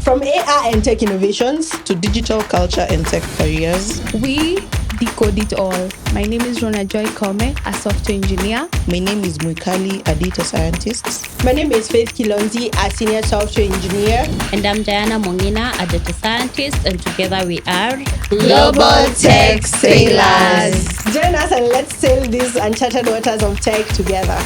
From AI and tech innovations to digital culture and tech careers, we decode it all. My name is Rhonajoy Koome, a software engineer. My name is Mwikali, a data scientist. My name is Kilonzi, a senior software engineer. And I'm Mongina, a data scientist, and together we are Global Tech Sailors. Join us and let's sail these uncharted waters of tech together.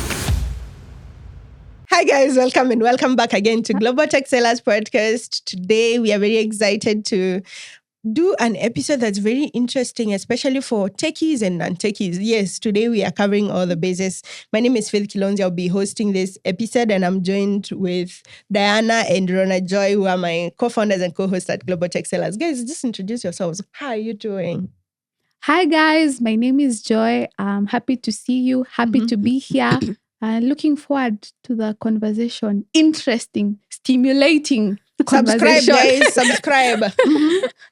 Hi guys, welcome back again to Global Tech Sailors podcast. Today we are very excited to do an episode that's very interesting, especially for techies and non-techies. Yes, today we are covering all the bases. My name is Kilonzi. I'll be hosting this episode and I'm joined with Diana and Rhonajoy, who are my co-founders and co-hosts at Global Tech Sailors. Guys, just introduce yourselves. How are you doing? Hi guys, my name is Joy. I'm happy to see you. Happy to be here. Looking forward to the conversation. Interesting, stimulating conversation. Subscribe, guys. Subscribe.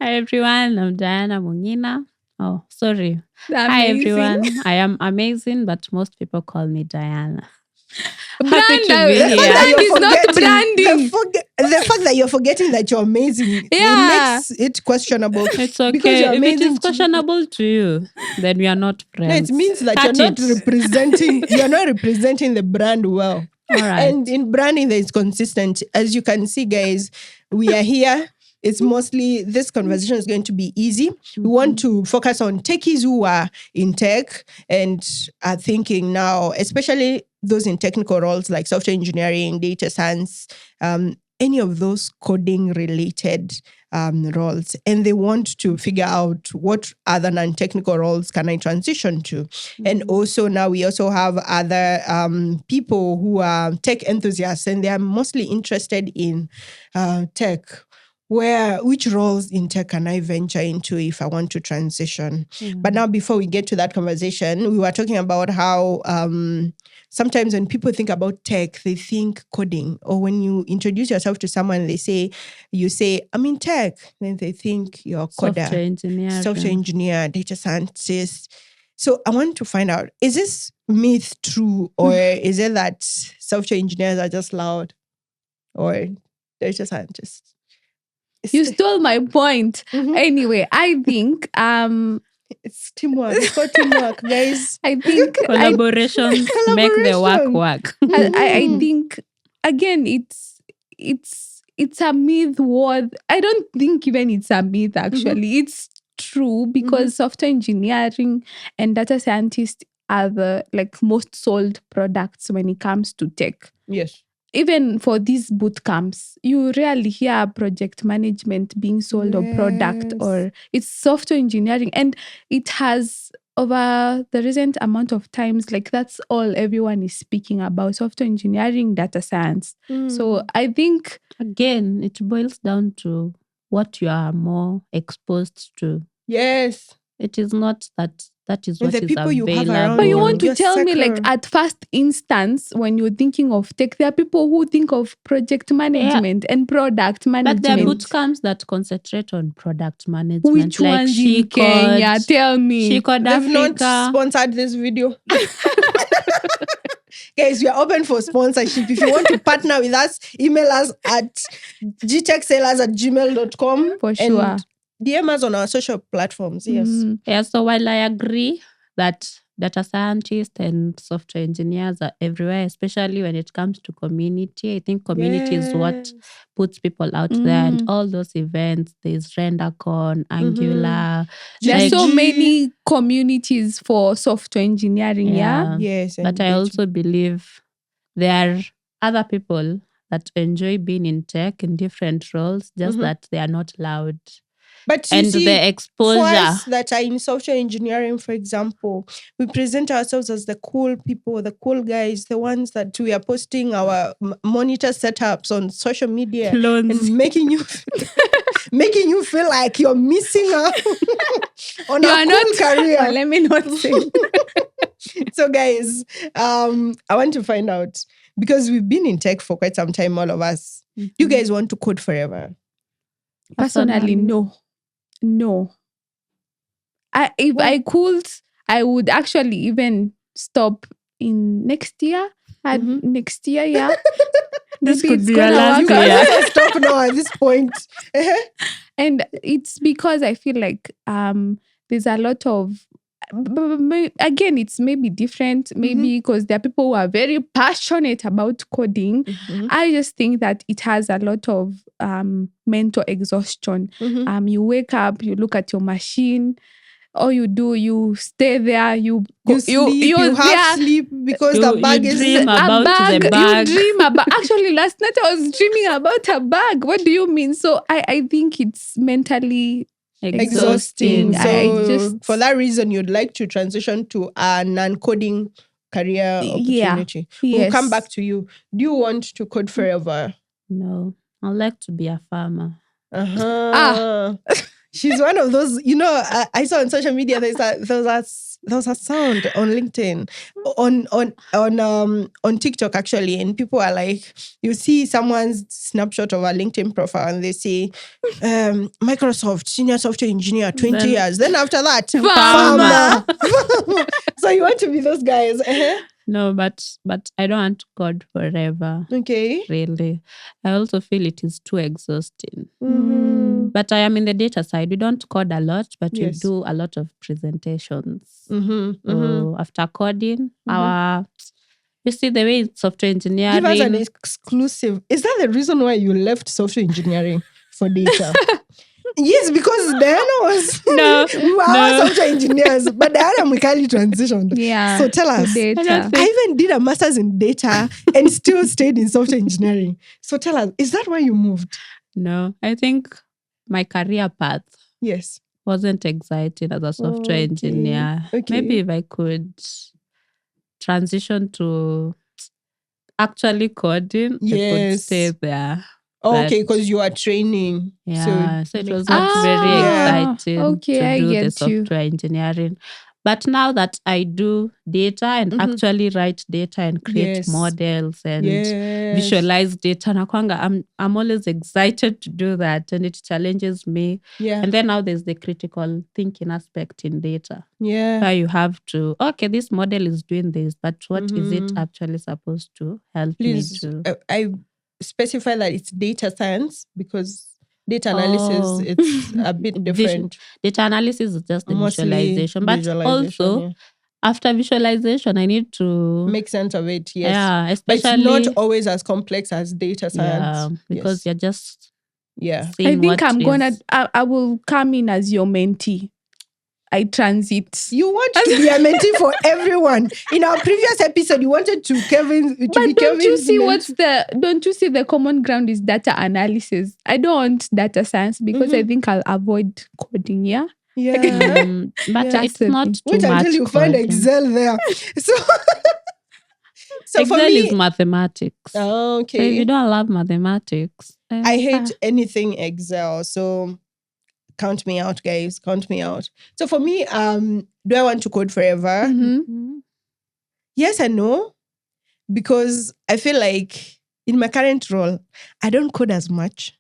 Hi everyone, I'm Mongina. Oh, sorry. Amazing. Hi everyone. I am amazing, but most people call me Diana. Brand is not branding. The fact that you're forgetting that you're amazing makes it questionable. It's okay. If it is questionable to you, then we are not friends. No, it means that you're not representing the brand well. All right. And in branding, there is consistent. As you can see, guys, we are here. It's mostly, this conversation is going to be easy. We want to focus on techies who are in tech and are thinking now, especially those in technical roles like software engineering, data science, any of those coding related roles. And they want to figure out what other non-technical roles can I transition to. And also now we also have other people who are tech enthusiasts and they are mostly interested in tech. Which roles in tech can I venture into if I want to transition? But now before we get to that conversation, we were talking about how sometimes when people think about tech, they think coding. Or when you introduce yourself to someone, you say, I'm in tech. Then they think you're a coder, software engineer, data scientist. So I want to find out, is this myth true? Or is it that software engineers are just loud? Or data scientists? You stole my point. Anyway, I think it's teamwork. It's called teamwork, guys. I think collaborations make the work. I think again, it's a myth. I don't think even it's a myth. Actually, it's true because software engineering and data scientists are the most sold products when it comes to tech. Yes. Even for these boot camps, you rarely hear project management being sold or product, or it's software engineering. And it has, over the recent amount of times, that's all everyone is speaking about, software engineering, data science. So I think, again, it boils down to what you are more exposed to. Yes. It is not that is what the is people available. You have around but you want to tell me, at first instance, when you're thinking of tech, there are people who think of project management and product management. But there are boot camps that concentrate on product management. Which ones in Kenya? Tell me. They've not sponsored this video. Guys, we are open for sponsorship. If you want to partner with us, email us at gtechsailors@gmail.com. For sure. And DM us on our social platforms, yes. Yeah, so while I agree that data scientists and software engineers are everywhere, especially when it comes to community, I think community is what puts people out there. And all those events, there's RenderCon, Angular. There are so many communities for software engineering, Yes. But I also believe there are other people that enjoy being in tech in different roles, just that they are not loud. But the exposure. For us that are in software engineering, for example, we present ourselves as the cool people, the cool guys, the ones that we are posting our monitor setups on social media and making you feel like you're missing out on a cool career. Well, let me not say. So guys, I want to find out, because we've been in tech for quite some time, all of us. You guys want to code forever? Personally, no. If I could, I would actually even stop in next year. Next year, yeah. This Maybe could it's be your gonna last work out. year. Let's stop now at this point. And it's because I feel like there's a lot of again, it's maybe different, maybe because there are people who are very passionate about coding. I just think that it has a lot of mental exhaustion. You wake up, you look at your machine, all you do, you stay there, you sleep, you have sleep because the bag is dream about the bag. You dream about. Actually, last night I was dreaming about a bag. What do you mean? So I think it's mentally exhausting. So I just, for that reason, you'd like to transition to a non-coding career opportunity. We'll come back to you. Do you want to code forever? No, I'd like to be a farmer. She's one of those, I saw on social media there was a sound on LinkedIn, on TikTok actually, and people are like, you see someone's snapshot of a LinkedIn profile and they say, Microsoft senior software engineer, 20 years. Then after that, farmer. So you want to be those guys? No, but I don't want to code forever. Okay. Really. I also feel it is too exhausting. But I am in the data side. We don't code a lot, but we do a lot of presentations. So after coding, you see the way software engineering. Give us an exclusive. Is that the reason why you left software engineering for data? Yes, because Diana was we were all software engineers, but Diana Mwikali transitioned. Yeah. So tell us. I even did a master's in data and still stayed in software engineering. So tell us, is that why you moved? No, I think my career path wasn't exciting as a software engineer. Maybe if I could transition to actually coding, I could stay there. Okay, because you are training. Yeah, so it was not very exciting to do the software engineering. But now that I do data and actually write data and create models and visualize data, I'm always excited to do that, and it challenges me. Yeah. And then now there's the critical thinking aspect in data. Yeah. Where you have to, this model is doing this, but what is it actually supposed to help me to? I specify that it's data science because data analysis, it's a bit different. Data analysis is just the visualization. But also, after visualization, I need to make sense of it, yes. Yeah, especially... But it's not always as complex as data science. Yeah, because you're just I think I will come in as your mentee. I transit. You want to be a mentee for everyone. In our previous episode, you wanted to Kevin. Don't you see the common ground is data analysis? I don't want data science because I think I'll avoid coding. Yeah. Yeah. But it's not too much. Wait until you find Excel there. So Excel for me, is mathematics. Oh, okay. So if you don't love mathematics, I hate anything Excel. So count me out, guys. Count me out. So for me, do I want to code forever? Yes and no. Because I feel like in my current role, I don't code as much.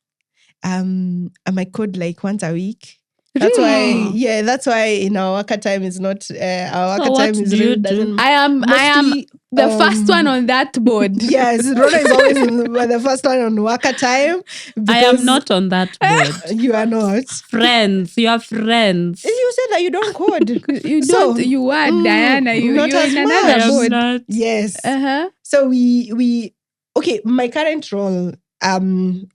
I might code like once a week. That's why, that's why in our worker time is not, our worker time is really doesn't. I am the first one on that board. Yes, Rhoda is always the first one on worker time. I am not on that board. You are not. Friends, you are friends. You said that you don't code. You are Diana. You're in another board. Not. Yes. So we my current role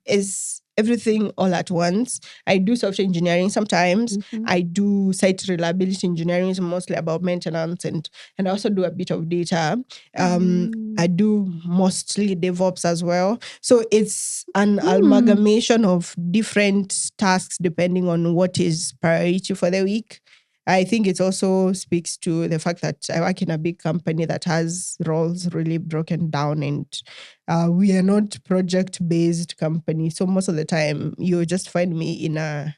is everything all at once. I do software engineering sometimes. I do site reliability engineering, is mostly about maintenance, and I also do a bit of data. I do mostly DevOps as well. So it's an amalgamation of different tasks depending on what is priority for the week. I think it also speaks to the fact that I work in a big company that has roles really broken down, and we are not project-based company. So most of the time, you just find me in a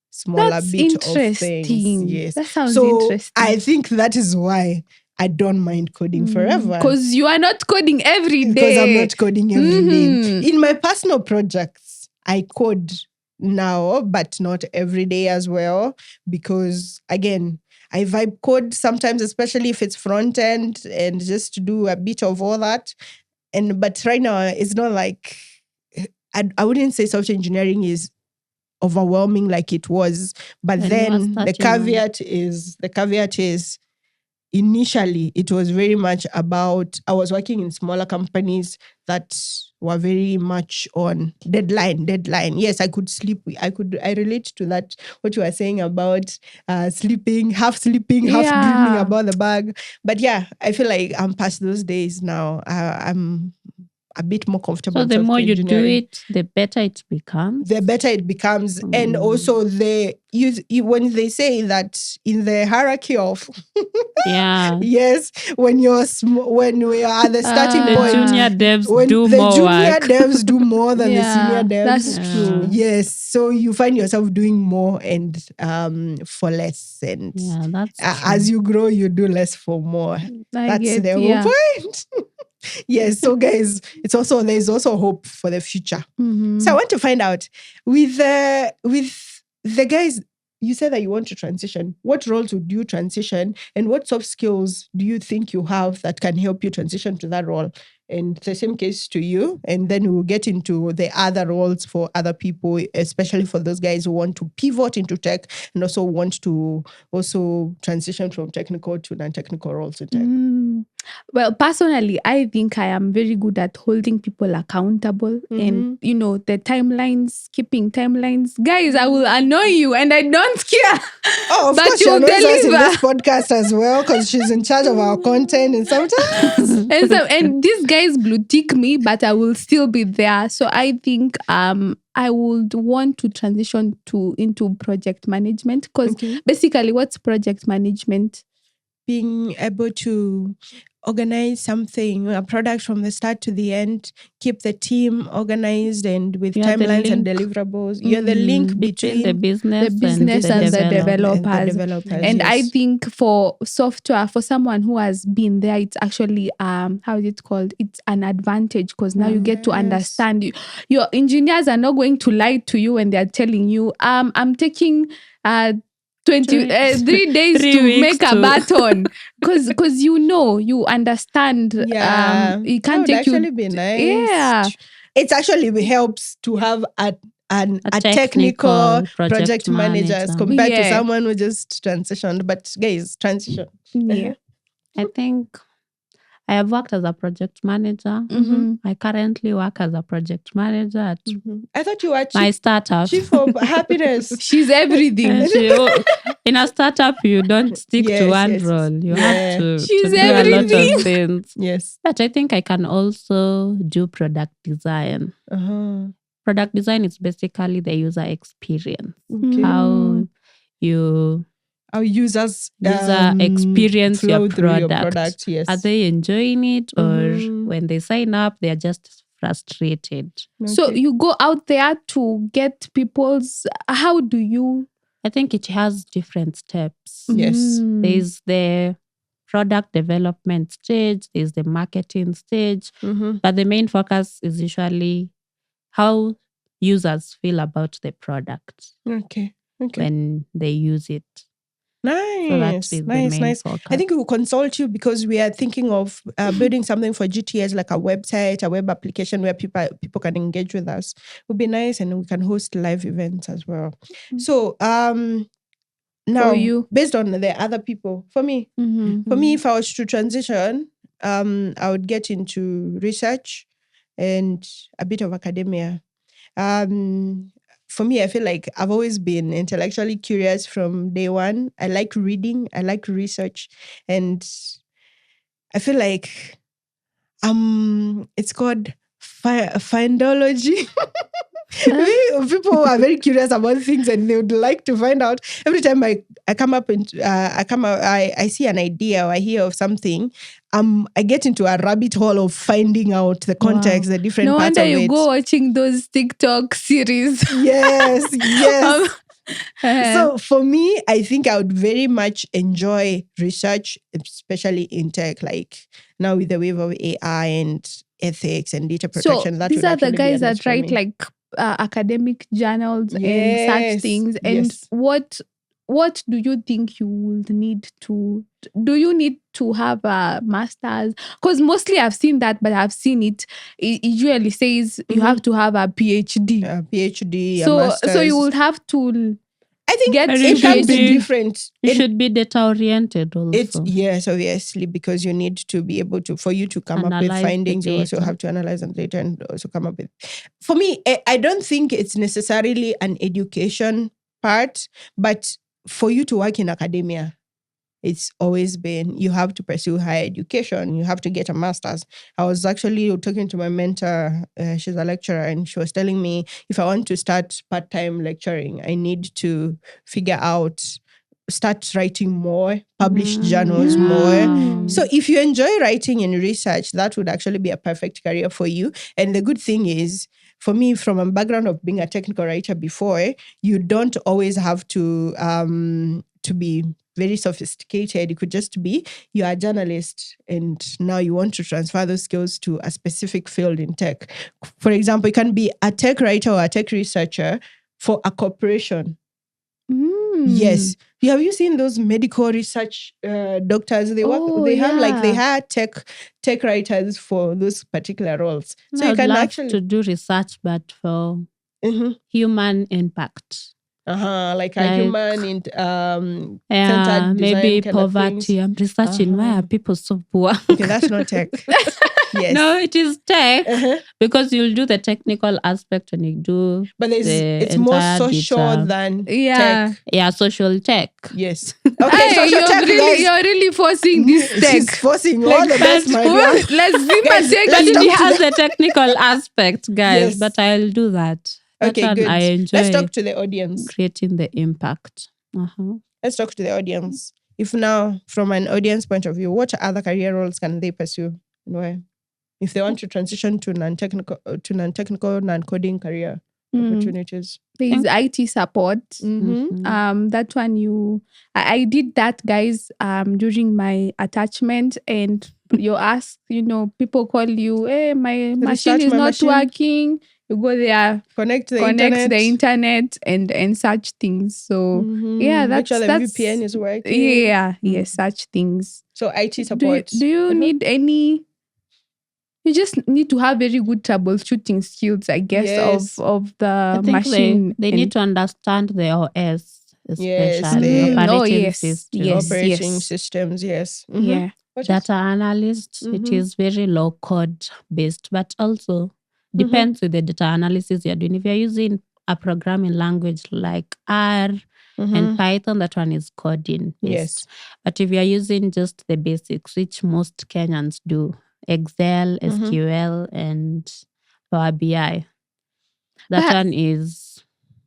smaller bit of things. Yes. That sounds interesting. I think that is why I don't mind coding forever. Because you are not coding every day. Because I'm not coding every day. In my personal projects, I code now, but not every day as well, because again, I vibe code sometimes, especially if it's front end, and just to do a bit of all that. but right now it's not like I wouldn't say software engineering is overwhelming like it was, but When you then were the starting out. caveat is initially it was very much about I was working in smaller companies that were very much on deadline. Yes, I could sleep. I relate to that, what you were saying about sleeping, half dreaming Yeah. about the bag. But yeah, I feel like I'm past those days now. I'm a bit more comfortable So in the more software you do engineering. it, the better it becomes. The better it becomes. And also when they say that in the hierarchy of Yeah. yes, when we are at the starting The point, junior devs when do the more junior work. devs do more than the senior devs. That's Yeah. true. Yes, so you find yourself doing more and for less, and Yeah, that's true. as you grow, you do less for more. I That's get, the whole yeah. point. Yes, so guys, there's also hope for the future. Mhm. So I want to find out with the guys. You said that you want to transition. What roles would you transition, and what soft skills do you think you have that can help you transition to that role? And the same case to you, and then we'll get into the other roles for other people, especially for those guys who want to pivot into tech and also want to also transition from technical to non-technical roles in tech. Well, personally, I think I am very good at holding people accountable and, the timelines, keeping timelines. Guys, I will annoy you and I don't care. Oh, of But course, she you'll annoys us in deliver. this podcast as well because she's in charge of our content and sometimes. And these guys blue tick me, but I will still be there. So I think I would want to transition into project management because basically, what's project management? Being able to organize something, a product from the start to the end, keep the team organized and with timelines and deliverables. You're the link between the business and the developers. And yes. I think for software, for someone who has been there, it's actually how is it called? It's an advantage because now you get to understand. Your engineers are not going to lie to you when they are telling you, I'm taking 3 days to make a baton because you understand. Yeah, it can't take actually you. Be nice. Yeah, it actually helps to have a technical project manager as compared to someone who just transitioned. But guys, transition. Yeah, I think I have worked as a project manager. I currently work as a project manager at I thought you were my startup. Chief of happiness. She's everything. In a startup, you don't stick to one role. You have to do a lot of things. Yes. But I think I can also do product design. Product design is basically the user experience. How our users experience your product. Yes. Are they enjoying it, or when they sign up, they are just frustrated? So you go out there to get people's. How do you? I think it has different steps. Yes. There's the product development stage. There's the marketing stage. But the main focus is usually how users feel about the product. Okay. When they use it. Nice. So nice. I think we will consult you because we are thinking of building something for GTS, like a website, a web application where people can engage with us. It would be nice, and we can host live events as well. So now, based on the other people, for me, if I was to transition, I would get into research and a bit of academia. For me, I feel like I've always been intellectually curious from day one. I like reading, I like research, and I feel like it's called findology. People are very curious about things and they would like to find out. Every time I see an idea or I hear of something, I get into a rabbit hole of finding out the context, the different parts of it. No wonder you go watching those TikTok series. Yes. So for me, I think I would very much enjoy research, especially in tech, like now with the wave of AI and ethics and data protection. So these are the guys that write like academic journals and such things. And what what do you think you would need to? Do you need to have a master's? Because mostly I've seen that, but I've seen it. It usually says you have to have a PhD. A PhD, a So master's. you would have to. I think get it can be different. You should be data oriented also. It's yes, obviously, because you need to be able to, for you to come up with Analyze the findings, you also data. have to analyze the data and also come up with. For me, I don't think it's necessarily an education part, but for you to work in academia, it's always been, you have to pursue higher education. You have to get a master's. I was actually talking to my mentor. She's a lecturer, and she was telling me if I want to start part-time lecturing, I need to figure out, start writing more, publish journals more. So if you enjoy writing and research, that would actually be a perfect career for you. And the good thing is, for me, from a background of being a technical writer before, you don't always have to be very sophisticated. It could just be you are a journalist and now you want to transfer those skills to a specific field in tech. For example, you can be a tech writer or a tech researcher for a corporation. Yes. Have you seen those medical research doctors? They work. They have like, they hire tech writers for those particular roles. So you can actually to do research, but for human impact. Like a human centered maybe design poverty. I'm researching why are people so poor. Okay, that's not tech. Yes. No, it is tech because you'll do the technical aspect when you do. But it's more social than tech. Yeah, social tech. Yes. Okay, social tech. You're really forcing this tech. She's forcing all the best, my girl. Let's see my tech. But it has the technical aspect, guys. Yes. But I'll do that. Okay, good. I enjoy. Let's talk to the audience. Creating the impact. Let's talk to the audience. If now, from an audience point of view, what other career roles can they pursue and why? If they want to transition to non-technical, non-coding career opportunities. There's IT support. That one I did that, guys, during my attachment, and you ask, people call you, hey, my machine is not working. You go there, connect the internet and such things. So that's make sure the VPN is working. Yes, such things. So IT support. Do you need any? You just need to have very good troubleshooting skills, I guess, of the machine. They need to understand the OS, especially operating systems. Yes. Yeah. Data analyst, it is very low code based, but also depends with the data analysis you're doing. If you're using a programming language like R and Python, that one is coding based. Yes. But if you're using just the basics, which most Kenyans do, Excel, SQL, and Power BI, that one is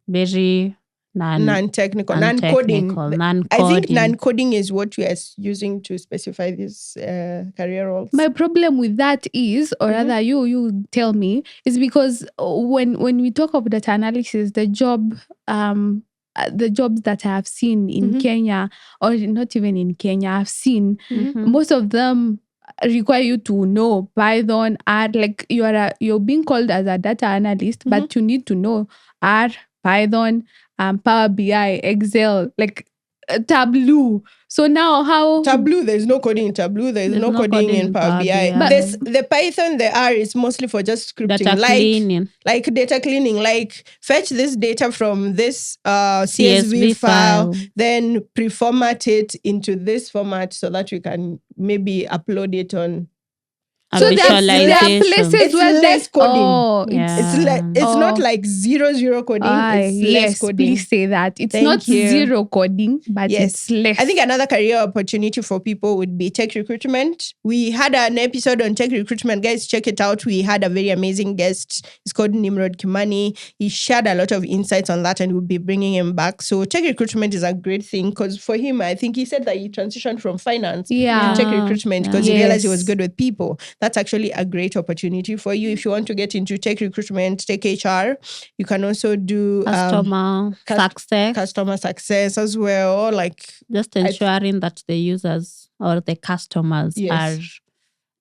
very non-technical, non-coding. I think non-coding is what we are using to specify these career roles. My problem with that is, or rather you tell me, is because when we talk of data analysis, the jobs that I have seen in Kenya, or not even in Kenya, I've seen most of them require you to know Python, R. Like you're being called as a data analyst, but you need to know R, Python, Power BI, Excel, like Tableau. So now how... Tableau, there's no coding in Tableau. There's no coding in Power BI. But the Python, the R is mostly for just scripting. Data cleaning. Like data cleaning. Like fetch this data from this CSV file, then pre-format it into this format so that we can maybe upload it on... So there are places where less coding. Oh, it's not like zero coding. It's less coding. Please say that. It's not zero coding, but it's less. I think another career opportunity for people would be tech recruitment. We had an episode on tech recruitment. Guys, check it out. We had a very amazing guest. It's called Nimrod Kimani. He shared a lot of insights on that and we'll be bringing him back. So tech recruitment is a great thing because for him, I think he said that he transitioned from finance to tech recruitment because he realized he was good with people. That's actually a great opportunity for you. If you want to get into tech recruitment, tech HR, you can also do customer success as well. Or like just ensuring that the users or the customers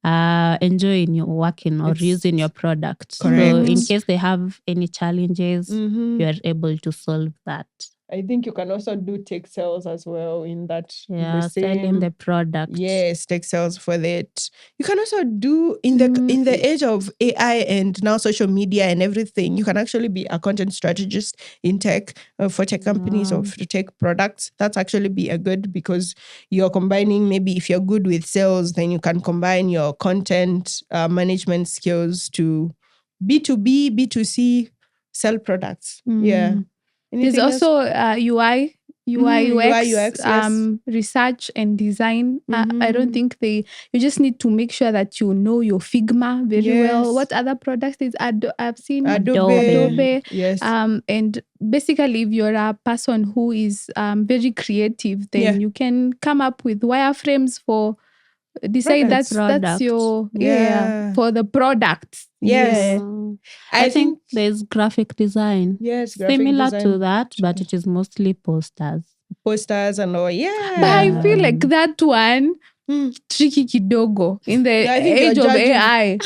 are enjoying your working or using your product. Correct. So in case they have any challenges, you are able to solve that. I think you can also do tech sales as well in that. Yeah, the selling same. the product. Yes, tech sales for that. You can also do in the age of AI and now social media and everything. You can actually be a content strategist in tech for tech companies or for tech products. That's actually be a good, because you're combining. Maybe if you're good with sales, then you can combine your content management skills to B2B, B2C, sell products. Yeah. There's Anything else? also UI UX, yes. research and design. I don't think you just need to make sure that you know your Figma very well. Yes. What other products is I've seen Adobe. Yes. And basically, if you're a person who is very creative, then you can come up with wireframes for decide that's your for the products. Yes. I think there's graphic design. Yes, similar to that, but it is mostly posters and all. Yeah. But I feel like that one tricky kidogo in the age of AI.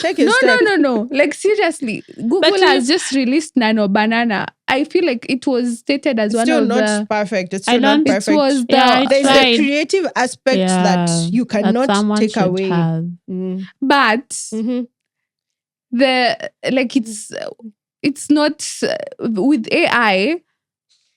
No. Like seriously, Google has just released Nano Banana. I feel like it was stated as one of the... It's still not perfect. It's still not perfect. It was there's the creative aspects that you cannot take away. But it's not with AI.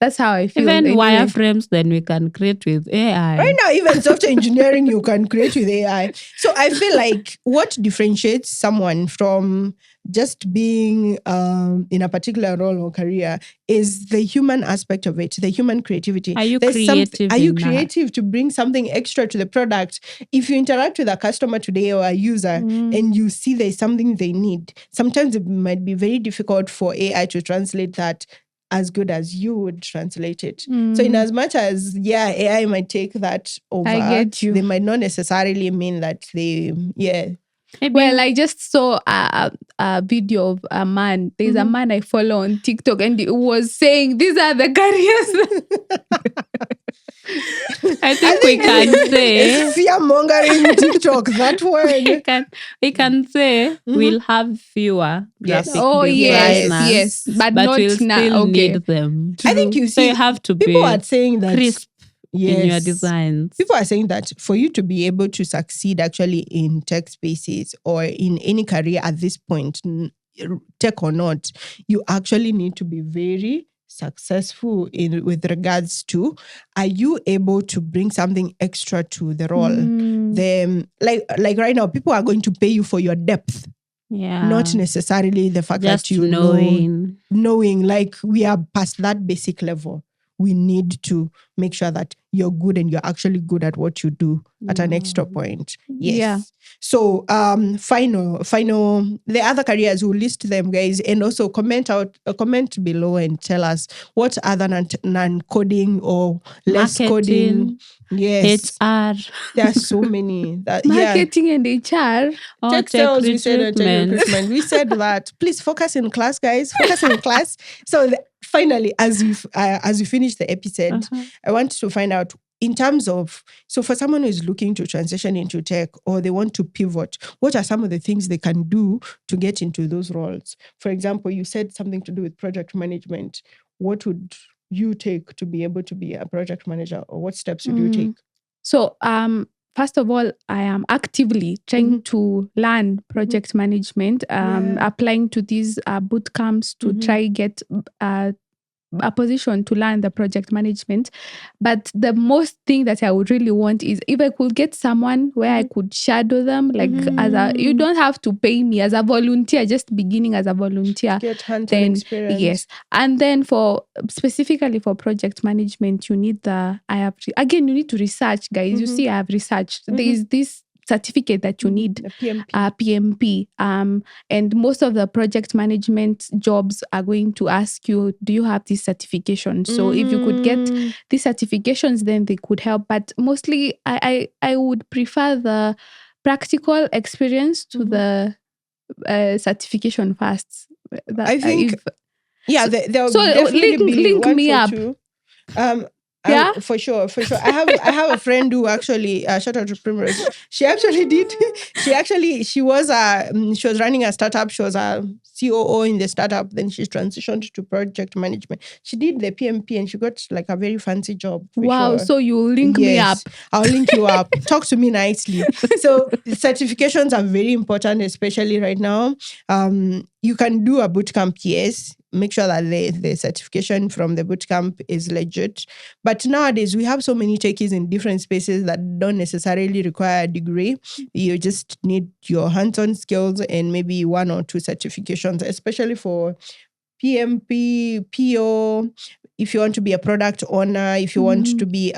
That's how I feel. Even wireframes, then we can create with AI. Right now, even software engineering, you can create with AI. So I feel like what differentiates someone from just being in a particular role or career is the human aspect of it, the human creativity. Are you creative? Are you creative to bring something extra to the product? If you interact with a customer today or a user and you see there's something they need, sometimes it might be very difficult for AI to translate that as good as you would translate it. So in as much as, AI might take that over, I get you. They might not necessarily mean that they, Well, I just saw a video of a man. There's a man I follow on TikTok and he was saying, these are the careers. I think we can say fear-mongering TikTok, that word. we can say we'll have fewer graphic designers. Yes, but not we'll still need them. I think you see, so you have to people be are saying that crisp in your designs. People are saying that for you to be able to succeed actually in tech spaces or in any career at this point, tech or not, you actually need to be very successful with regards to, are you able to bring something extra to the role? Like right now, people are going to pay you for your depth. Yeah. Not necessarily the fact just that you knowing, like we are past that basic level. We need to make sure that you're good and you're actually good at what you do at an extra point. Yes. Yeah. So, final, the other careers, we'll list them, guys, and also comment below and tell us what other non-coding or less coding. Yes. HR. There are so many. Marketing and HR. Tech sales, we said tech recruitment. We said that. Please focus in class, guys. Focus in class. So finally, as we finish the episode, I want to find out in terms of, so for someone who is looking to transition into tech or they want to pivot, what are some of the things they can do to get into those roles? For example, you said something to do with project management. What would you take to be able to be a project manager, or what steps would you take? So, first of all, I am actively trying to learn project management, applying to these boot camps to try get a position to learn the project management. But the most thing that I would really want is if I could get someone where I could shadow them, like you don't have to pay me as a volunteer, just beginning as a volunteer. Get hands-on experience. Yes. And then specifically for project management, you need you need to research, guys. You see, I have researched. There is this certificate that you need, PMP. And most of the project management jobs are going to ask you, do you have this certification? So if you could get these certifications, then they could help. But mostly, I would prefer the practical experience to the certification first. I think, there'll so definitely be link me up. Too. Yeah. For sure. I have a friend who actually shout out to Primrose. She actually did. She was running a startup. She was a COO in the startup. Then she transitioned to project management. She did the PMP and she got like a very fancy job. Wow. Sure. So you link me up. I'll link you up. Talk to me nicely. So certifications are very important, especially right now. You can do a bootcamp, yes. Make sure that the certification from the bootcamp is legit. But nowadays, we have so many techies in different spaces that don't necessarily require a degree. You just need your hands-on skills and maybe 1 or 2 certifications, especially for PMP, PO, if you want to be a product owner, if you want to be,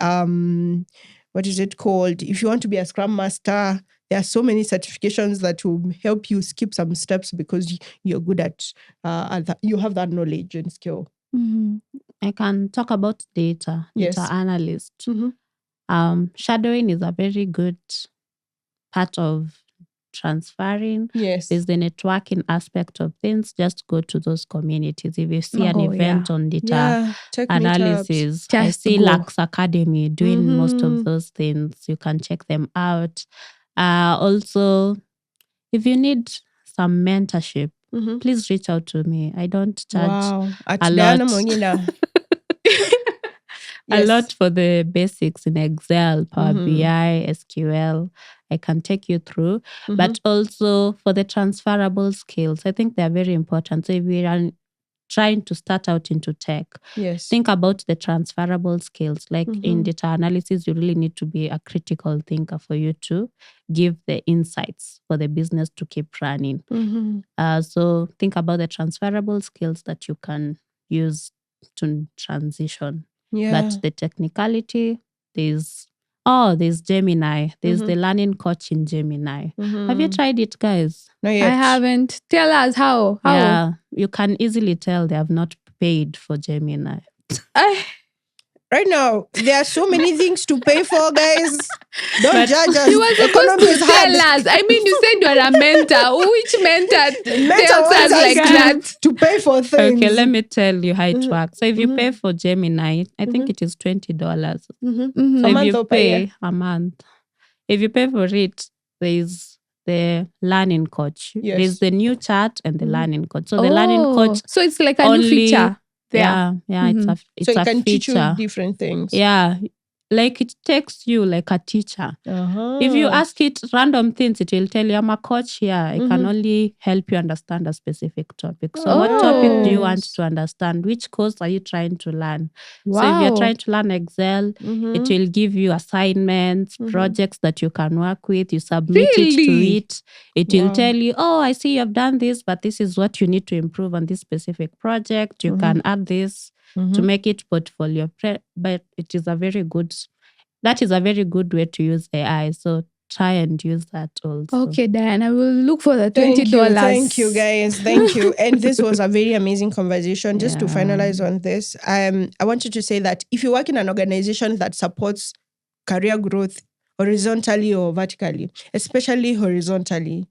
what is it called? If you want to be a Scrum Master, there are so many certifications that will help you skip some steps because you're good at you have that knowledge and skill. I can talk about data analyst. Shadowing is a very good part of transferring. Yes. There's the networking aspect of things. Just go to those communities. If you see an event on data analysis, I see Lux Academy doing most of those things. You can check them out. Also, if you need some mentorship, please reach out to me. I don't charge a lot. Mongina. A lot for the basics in Excel, Power BI, SQL. I can take you through. But also for the transferable skills, I think they're very important. So if we are trying to start out into tech, think about the transferable skills. Like in data analysis, you really need to be a critical thinker for you to give the insights for the business to keep running. So think about the transferable skills that you can use to transition. But the technicality, there's Gemini. There's the learning coach in Gemini. Have you tried it, guys? Not yet. I haven't. Tell us how. Yeah, you can easily tell they have not paid for Gemini. Right now, there are so many things to pay for, guys. Don't judge us. You were supposed to tell us. I mean, you said you're a mentor. Which mentor tells us like that? To pay for things. Okay, let me tell you how it works. So if you pay for Gemini, I think it is $20. So if you pay a month, if you pay for it, there's the learning coach. There's the new chat and the learning coach. So the learning coach. So it's like a new feature. Yeah, it's so a it can feature. teach you different things. Yeah, like it takes you like a teacher. If you ask it random things, it will tell you, I'm a coach here. I can only help you understand a specific topic. So what topic do you want to understand? Which course are you trying to learn? Wow. So if you're trying to learn Excel, it will give you assignments, projects that you can work with. You submit it to it. It will tell you, oh, I see you've done this, but this is what you need to improve on this specific project. You can add this to make it portfolio. But it is a very good way to use AI. So try and use that also. Okay, Diane, I will look for the $20. Thank you, guys. Thank you. And this was a very amazing conversation. Just to finalize on this, I wanted to say that if you work in an organization that supports career growth horizontally or vertically, especially horizontally,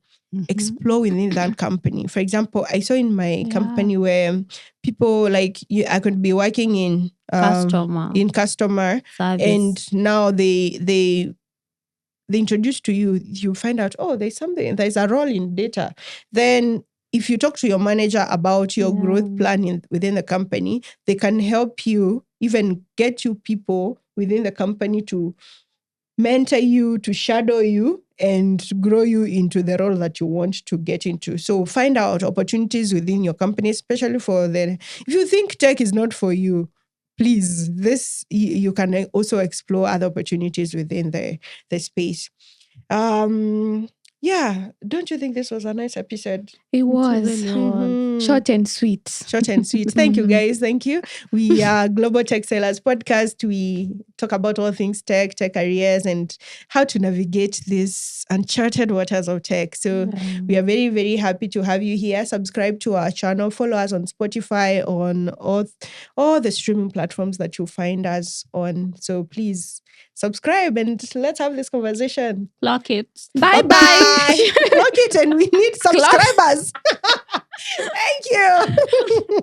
explore within that company. For example, I saw in my company where people like I could be working in customer service. And now they introduce to you, you find out, oh, there's a role in data. Then if you talk to your manager about your growth plan within the company, they can help you, even get you people within the company to mentor you, to shadow you, and grow you into the role that you want to get into. So find out opportunities within your company, especially if you think tech is not for you, please, you can also explore other opportunities within the space. Yeah, don't you think this was a nice episode? It was. Short and sweet. Short and sweet. Thank you, guys. Thank you. We are Global Tech Sellers Podcast. We talk about all things tech careers, and how to navigate these uncharted waters of tech. So we are very, very happy to have you here. Subscribe to our channel. Follow us on Spotify, on all the streaming platforms that you'll find us on. So please subscribe and let's have this conversation. Clock it. Bye-bye. Clock it, and we need subscribers. Thank you.